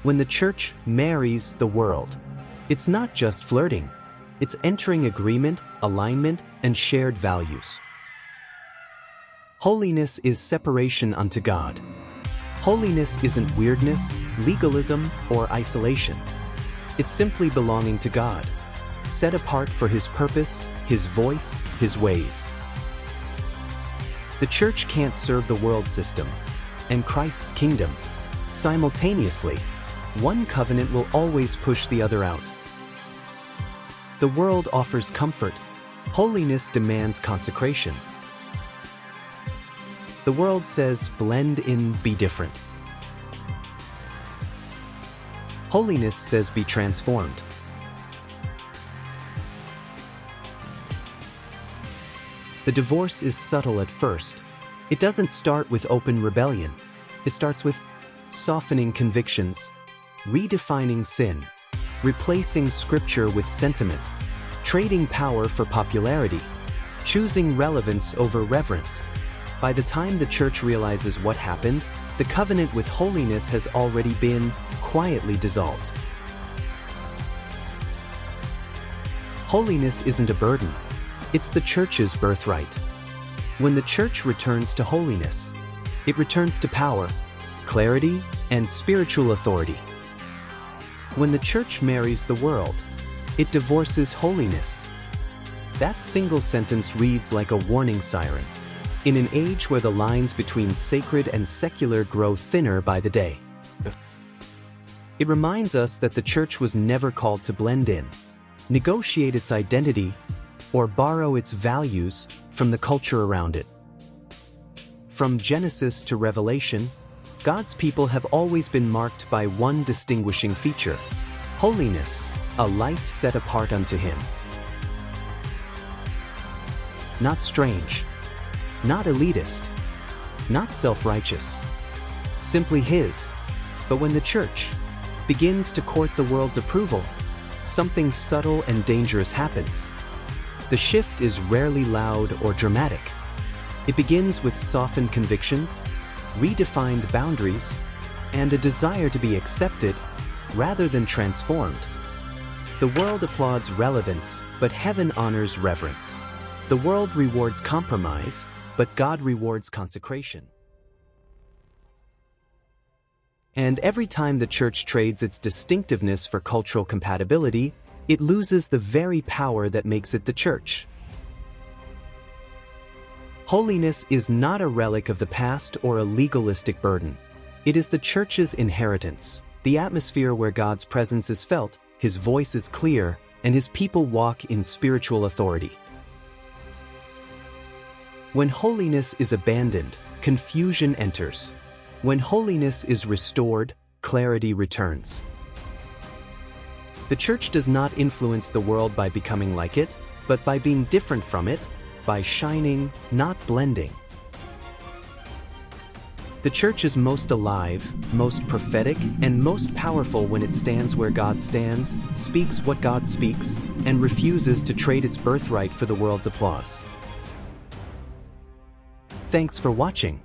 When the church marries the world, it's not just flirting. It's entering agreement, alignment, and shared values. Holiness is separation unto God. Holiness isn't weirdness, legalism, or isolation. It's simply belonging to God, set apart for His purpose, His voice, His ways. The church can't serve the world system and Christ's kingdom simultaneously. One covenant will always push the other out. The world offers comfort. Holiness demands consecration. The world says, blend in, be different. Holiness says, be transformed. The divorce is subtle at first. It doesn't start with open rebellion. It starts with softening convictions, redefining sin, replacing scripture with sentiment, trading power for popularity, choosing relevance over reverence. By the time the church realizes what happened, the covenant with holiness has already been quietly dissolved. Holiness isn't a burden. It's the church's birthright. When the church returns to holiness, it returns to power, clarity, and spiritual authority. When the church marries the world, it divorces holiness. That single sentence reads like a warning siren, in an age where the lines between sacred and secular grow thinner by the day. It reminds us that the church was never called to blend in, negotiate its identity, or borrow its values from the culture around it. From Genesis to Revelation, God's people have always been marked by one distinguishing feature: holiness, a life set apart unto Him. Not strange, not elitist, not self-righteous, simply His. But when the church begins to court the world's approval, something subtle and dangerous happens. The shift is rarely loud or dramatic. It begins with softened convictions, redefined boundaries, and a desire to be accepted rather than transformed. The world applauds relevance, but heaven honors reverence. The world rewards compromise, but God rewards consecration. And every time the church trades its distinctiveness for cultural compatibility, it loses the very power that makes it the church. Holiness is not a relic of the past or a legalistic burden. It is the church's inheritance, the atmosphere where God's presence is felt, His voice is clear, and His people walk in spiritual authority. When holiness is abandoned, confusion enters. When holiness is restored, clarity returns. The church does not influence the world by becoming like it, but by being different from it, by shining, not blending. The church is most alive, most prophetic, and most powerful when it stands where God stands, speaks what God speaks, and refuses to trade its birthright for the world's applause. Thanks for watching.